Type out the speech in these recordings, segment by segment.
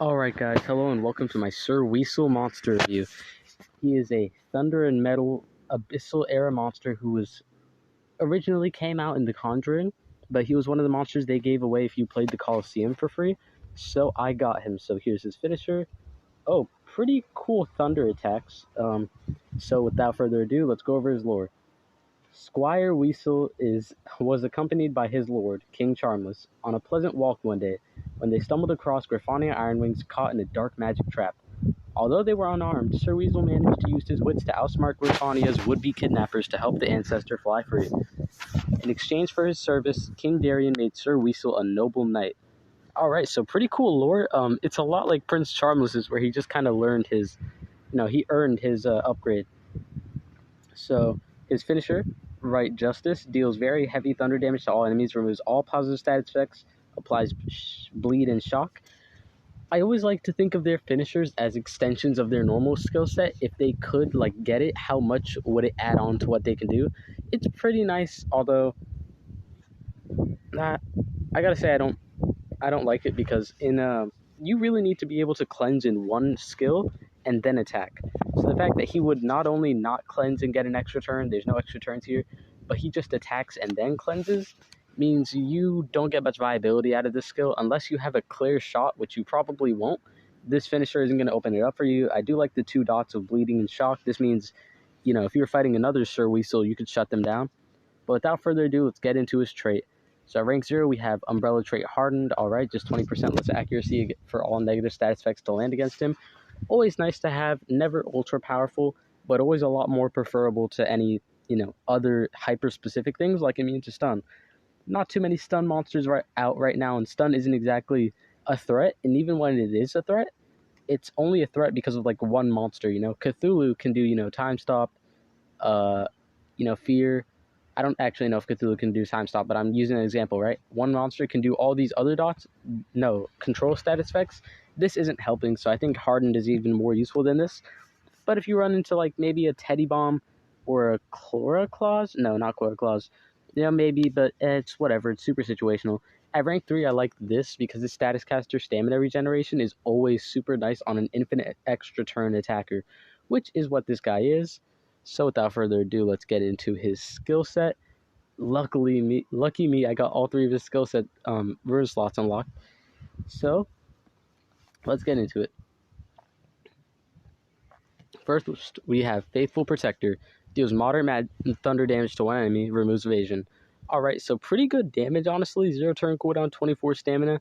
Alright guys, hello and welcome to my Sir Weosule monster review. He is a Thunder and Metal Abyssal era monster who originally came out in The Conjuring, but he was one of the monsters they gave away if you played the Coliseum for free, so I got him. So here's his finisher. Oh, pretty cool thunder attacks. So without further ado, let's go over his lore. Squire Weosule was accompanied by his lord, King Charmless, on a pleasant walk one day, when they stumbled across Griffonia Ironwings caught in a dark magic trap. Although they were unarmed, Sir Weosule managed to use his wits to outsmart Griffonia's would-be kidnappers to help the ancestor fly free. In exchange for his service, King Darien made Sir Weosule a noble knight. Alright, so pretty cool lore. It's a lot like Prince Charmless's, where he just kind of learned his, he earned his upgrade. So, his finisher, Right Justice, deals very heavy thunder damage to all enemies, removes all positive status effects, applies bleed and shock. I always like to think of their finishers as extensions of their normal skill set. If they could get it, how much would it add on to what they can do? It's pretty nice, although I gotta say I don't like it, because you really need to be able to cleanse in one skill and then attack. So the fact that he would not only not cleanse and get an extra turn, there's no extra turns here, but he just attacks and then cleanses, means you don't get much viability out of this skill unless you have a clear shot, which you probably won't. This finisher isn't going to open it up for you. I do like the 2 dots of bleeding and shock. This means, if you're fighting another Sir Weosule, you could shut them down. But without further ado, let's get into his trait. So at rank 0, we have Umbrella Trait Hardened. Alright, just 20% less accuracy for all negative status effects to land against him. Always nice to have, never ultra powerful, but always a lot more preferable to any, other hyper-specific things like immune to stun. Not too many stun monsters out right now, and stun isn't exactly a threat, and even when it is a threat, it's only a threat because of, one monster, Cthulhu can do, Time Stop, Fear. I don't actually know if Cthulhu can do Time Stop, but I'm using an example, right? One monster can do all these other dots, no, control status effects. This isn't helping, so I think Hardened is even more useful than this. But if you run into, maybe a Teddy Bomb or a Chloraclaws, no, not Chloraclaws, maybe, but it's whatever, it's super situational. At rank 3, I like this because the status caster stamina regeneration is always super nice on an infinite extra turn attacker, which is what this guy is. So without further ado, let's get into his skill set. Lucky me, I got all 3 of his skill set rune slots unlocked. So let's get into it. First, we have Faithful Protector. Deals moderate thunder damage to one enemy, removes evasion. Alright, so pretty good damage, honestly. 0 turn cooldown, 24 stamina.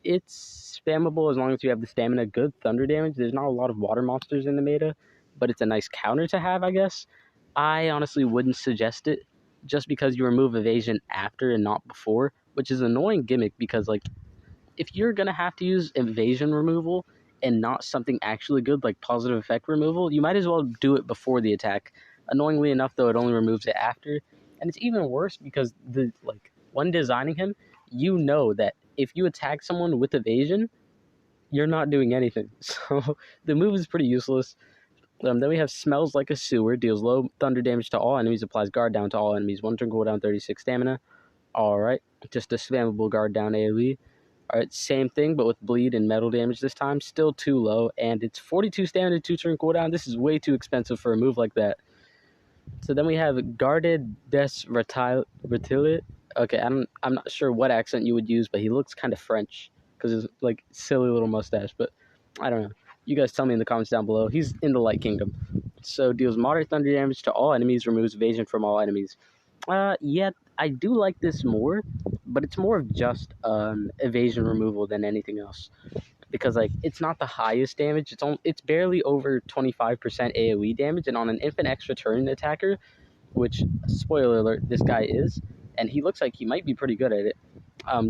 It's spammable as long as you have the stamina. Good thunder damage. There's not a lot of water monsters in the meta, but it's a nice counter to have, I guess. I honestly wouldn't suggest it, just because you remove evasion after and not before, which is an annoying gimmick, because, if you're going to have to use evasion removal and not something actually good like positive effect removal, you might as well do it before the attack. Annoyingly enough, though, it only removes it after, and it's even worse because when designing him, you know that if you attack someone with evasion, you're not doing anything. So the move is pretty useless. Then we have Smells Like a Sewer. Deals low thunder damage to all enemies. Applies guard down to all enemies. 1 turn cooldown, 36 stamina. Alright, just a spammable guard down AoE. Alright, same thing, but with bleed and metal damage this time. Still too low, and it's 42 stamina, 2 turn cooldown. This is way too expensive for a move like that. So then we have Guarded Des Retilit. Okay, I'm not sure what accent you would use, but he looks kind of French because his silly little mustache. But I don't know. You guys tell me in the comments down below. He's in the Light Kingdom, so deals moderate thunder damage to all enemies, removes evasion from all enemies. Yeah, I do like this more, but it's more of just evasion removal than anything else. Because it's not the highest damage. It's barely over 25% AoE damage, and on an infinite extra turn attacker, which, spoiler alert, this guy is, and he looks like he might be pretty good at it.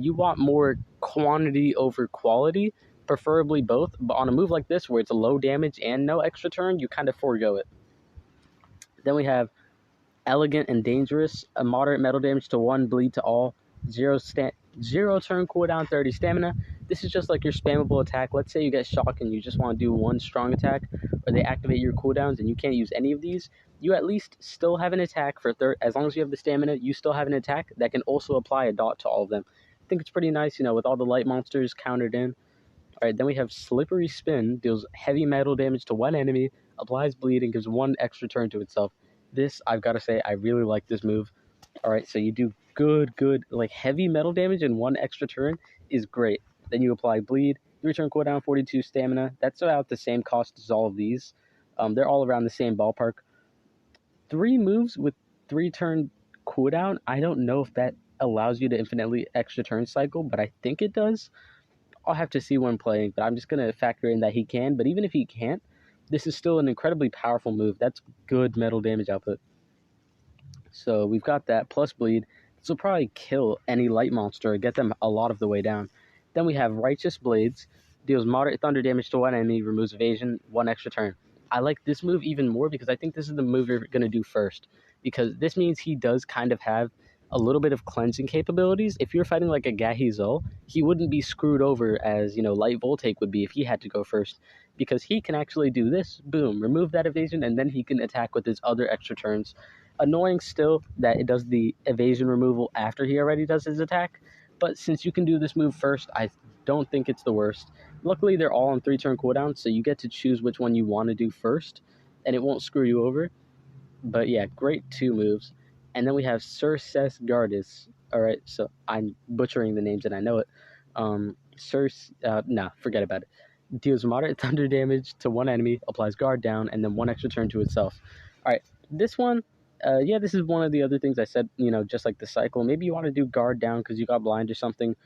You want more quantity over quality, preferably both, but on a move like this where it's a low damage and no extra turn, you kind of forego it. Then we have Elegant and Dangerous, a moderate metal damage to 1, bleed to all, 0 turn cooldown, 30 stamina. This is just like your spammable attack. Let's say you get shock and you just want to do 1 strong attack, or they activate your cooldowns and you can't use any of these. You at least still have an attack for as long as you have the stamina, you still have an attack that can also apply a dot to all of them. I think it's pretty nice, with all the light monsters countered in. Alright, then we have Slippery Spin, deals heavy metal damage to one enemy, applies bleed, and gives one extra turn to itself. This, I've got to say, I really like this move. Alright, so you do good, like heavy metal damage and one extra turn is great. Then you apply bleed, you return cooldown 42 stamina. That's about the same cost as all of these. They're all around the same ballpark. 3 moves with 3 turn cooldown. I don't know if that allows you to infinitely extra turn cycle, but I think it does. I'll have to see when playing, but I'm just going to factor in that he can. But even if he can't, this is still an incredibly powerful move. That's good metal damage output. So we've got that, plus bleed. This will probably kill any light monster or get them a lot of the way down. Then we have Righteous Blades. Deals moderate thunder damage to one enemy, removes evasion, 1 extra turn. I like this move even more because I think this is the move you're going to do first. Because this means he does kind of have a little bit of cleansing capabilities. If you're fighting like a Gahizul, he wouldn't be screwed over as, Light Voltaic would be if he had to go first. Because he can actually do this, boom, remove that evasion, and then he can attack with his other extra turns. Annoying still that it does the evasion removal after he already does his attack. But since you can do this move first, I don't think it's the worst. Luckily, they're all on 3 turn cooldowns, so you get to choose which one you want to do first, and it won't screw you over. But yeah, great 2 moves. And then we have Circes Gardis. Alright, so I'm butchering the names and I know it. Forget about it. Deals moderate thunder damage to one enemy, applies guard down, and then 1 extra turn to itself. Alright, this one, this is one of the other things I said, just like the cycle. Maybe you want to do guard down because you got blind or something.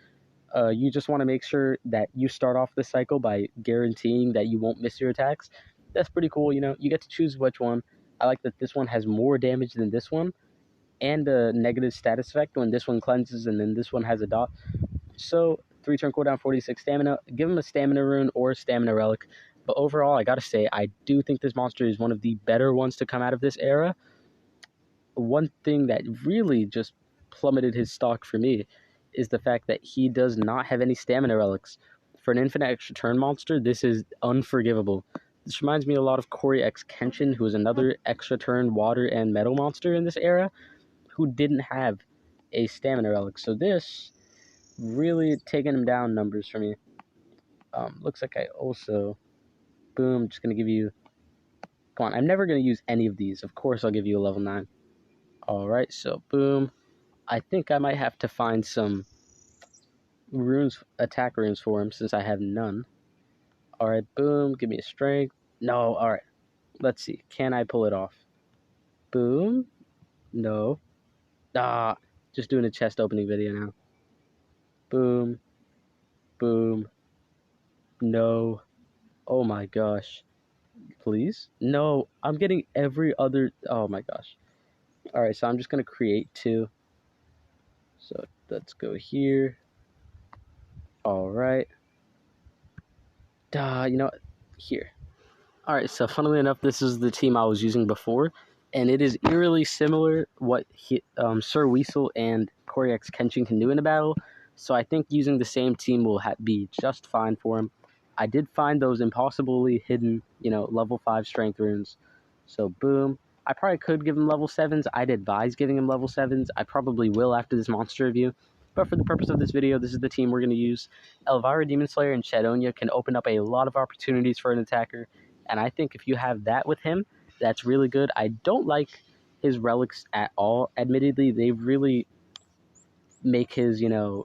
You just want to make sure that you start off the cycle by guaranteeing that you won't miss your attacks. That's pretty cool, you get to choose which one. I like that this one has more damage than this one, and a negative status effect when this one cleanses and then this one has a dot. So 3 turn cooldown, 46 stamina. Give him a stamina rune or a stamina relic. But overall, I gotta say, I do think this monster is one of the better ones to come out of this era. One thing that really just plummeted his stock for me is the fact that he does not have any stamina relics. For an infinite extra turn monster, this is unforgivable. This reminds me a lot of Coryxkenshin, who is another extra turn water and metal monster in this era, who didn't have a stamina relic. So this really taking him down numbers for me. Looks like I also, boom, just going to give you, come on, I'm never going to use any of these. Of course I'll give you a level 9. Alright, so boom. I think I might have to find some runes, attack runes for him since I have none. Alright, boom, give me a strength. No, alright. Let's see, can I pull it off? Boom. No. Just doing a chest opening video now. Boom. Boom. No. Oh my gosh. Please? No, I'm getting every other... Oh my gosh. Alright, so I'm just going to create 2. So let's go here. Alright. Here. Alright, so funnily enough, this is the team I was using before. And it is eerily similar what Sir Weosule and Coryxkenshin can do in a battle. So I think using the same team will be just fine for him. I did find those impossibly hidden, level 5 strength runes. So boom. I probably could give him level 7s. I'd advise giving him level 7s. I probably will after this monster review. But for the purpose of this video, this is the team we're going to use. Elvira Demon Slayer and Shadonia can open up a lot of opportunities for an attacker. And I think if you have that with him, that's really good. I don't like his relics at all. Admittedly, they really make his,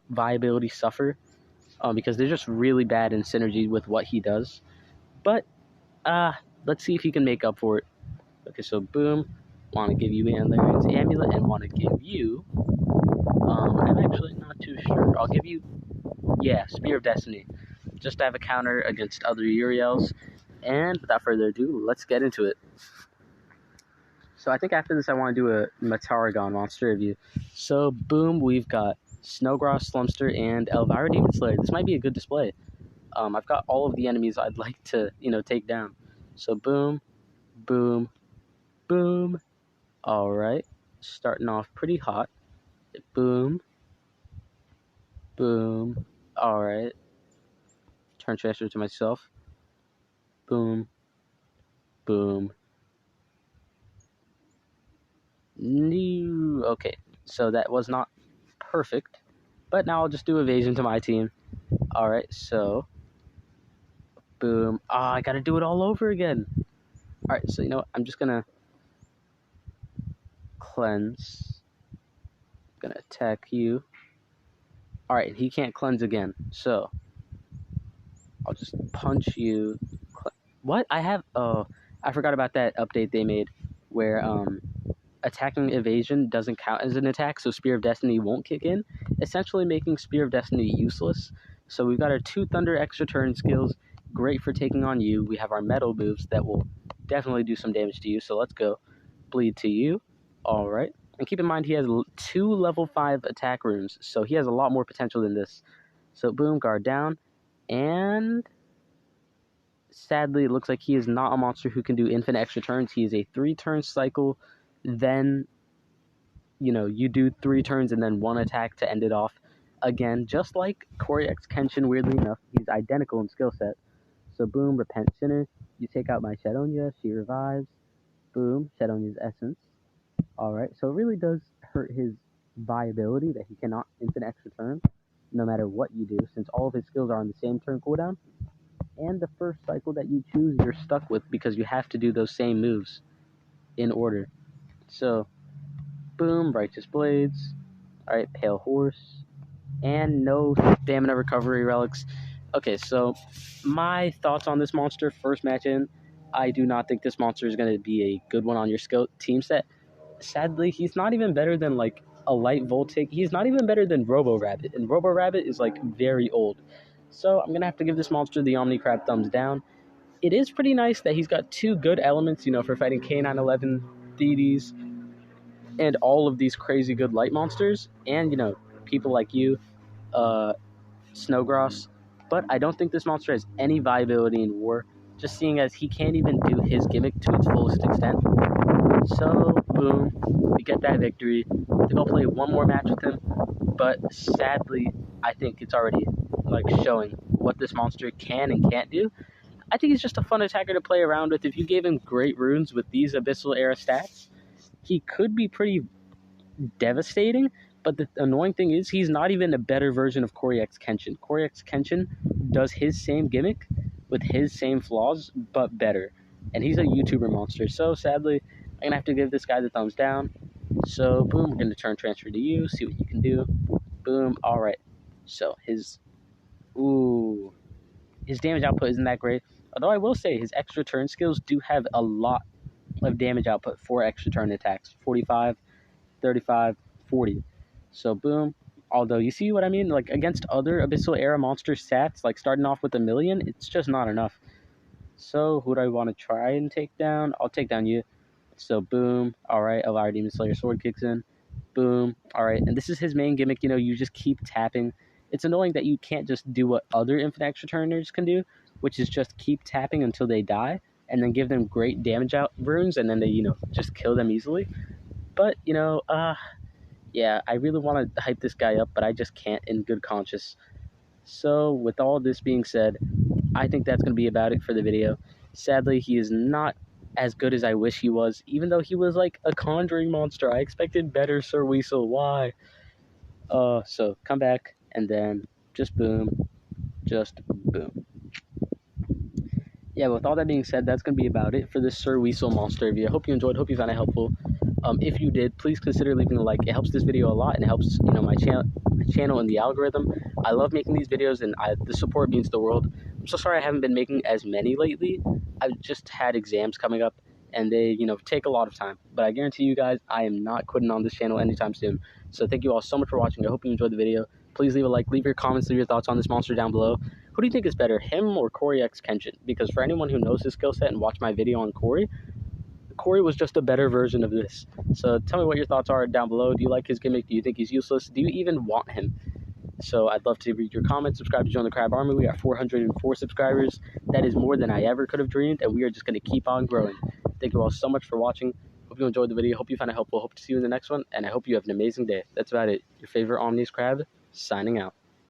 viability suffer. Because they're just really bad in synergy with what he does. But, let's see if he can make up for it. Okay, so boom. Want to give you Anlarian's Amulet and want to give you... I'm actually not too sure. I'll give you... Yeah, Spear of Destiny. Just to have a counter against other Uriels. And without further ado, let's get into it. So I think after this I want to do a Mataragon monster review. So boom, we've got Snowgross, Slumster, and Elvira Demon Slayer. This might be a good display. I've got all of the enemies I'd like to, take down. So boom, boom, boom. Alright, starting off pretty hot. Boom, boom. Alright. Turn transfer to myself. Boom, boom. New. Okay, so that was not perfect, but now I'll just do evasion to my team. Alright, so Boom. Ah, I gotta do it all over again. Alright, so you know what? I'm just gonna cleanse. Gonna attack you. Alright, he can't cleanse again. So I'll just punch you. What? I forgot about that update they made where attacking evasion doesn't count as an attack, so Spear of Destiny won't kick in, essentially making Spear of Destiny useless. So we've got our 2 Thunder extra turn skills, great for taking on you. We have our metal moves that will definitely do some damage to you, so let's go. Bleed to you. Alright. And keep in mind he has 2 level 5 attack runes, so he has a lot more potential than this. So boom, guard down, and sadly it looks like he is not a monster who can do infinite extra turns. He is a 3-turn cycle, then you do 3 turns and then 1 attack to end it off. Again, just like Coryxkenshin, weirdly enough, he's identical in skill set. So boom, Repent Sinner, you take out my Shadonia, she revives. Boom, Shadonia's Essence. Alright, so it really does hurt his viability that he cannot infinite extra turn, no matter what you do, since all of his skills are on the same turn cooldown. And the first cycle that you choose, you're stuck with because you have to do those same moves in order. So, boom, Righteous Blades. Alright, Pale Horse. And no Stamina Recovery Relics. Okay, so my thoughts on this monster, first match in, I do not think this monster is going to be a good one on your skill team set. Sadly, he's not even better than, like, a light Voltic. He's not even better than Robo-Rabbit, and Robo-Rabbit is, like, very old. So I'm going to have to give this monster the Omni-Crab thumbs down. It is pretty nice that he's got 2 good elements, for fighting K911, Thedes, and all of these crazy good light monsters, and, people like you, Snowgross. But I don't think this monster has any viability in war, just seeing as he can't even do his gimmick to its fullest extent. So, boom, we get that victory. I think I'll play one more match with him, but sadly, I think it's already, showing what this monster can and can't do. I think he's just a fun attacker to play around with. If you gave him great runes with these Abyssal Era stats, he could be pretty devastating, but the annoying thing is he's not even a better version of Coryxkenshin. Coryxkenshin does his same gimmick with his same flaws, but better. And he's a YouTuber monster, so sadly, I'm going to have to give this guy the thumbs down. So, boom, we're going to turn transfer to you, see what you can do. Boom, alright. So, his damage output isn't that great. Although I will say his extra turn skills do have a lot of damage output for extra turn attacks. 45, 35, 40. So, boom. Although, you see what I mean? Like, against other Abyssal Era monster stats, like starting off with 1,000,000, it's just not enough. So, who do I want to try and take down? I'll take down you. So, boom. Alright, Elire Demon Slayer Sword kicks in. Boom. Alright, and this is his main gimmick, you just keep tapping. It's annoying that you can't just do what other infinite extra turners can do, which is just keep tapping until they die, and then give them great damage out runes, and then they, just kill them easily. But, yeah, I really want to hype this guy up, but I just can't in good conscience. So, with all this being said, I think that's going to be about it for the video. Sadly, he is not as good as I wish he was, even though he was like a conjuring monster. I expected better, Sir Weosule. Why? So, come back, and then just boom. Just boom. Yeah, with all that being said, that's going to be about it for this Sir Weosule monster review. I hope you enjoyed, hope you found it helpful. If you did, please consider leaving a like. It helps this video a lot, and it helps, my channel and the algorithm. I love making these videos, and the support means the world. I'm so sorry I haven't been making as many lately. I've just had exams coming up, and they, take a lot of time. But I guarantee you guys, I am not quitting on this channel anytime soon. So thank you all so much for watching. I hope you enjoyed the video. Please leave a like, leave your comments, leave your thoughts on this monster down below. Who do you think is better, him or Coryxkenshin? Because for anyone who knows his skill set and watched my video on Cory was just a better version of this. So tell me what your thoughts are down below. Do you like his gimmick? Do you think he's useless? Do you even want him? So I'd love to read your comments. Subscribe to join the Crab Army. We got 404 subscribers. That is more than I ever could have dreamed, and we are just going to keep on growing. Thank you all so much for watching. Hope you enjoyed the video. Hope you found it helpful. Hope to see you in the next one, and I hope you have an amazing day. That's about it. Your favorite Omni-Crab, signing out.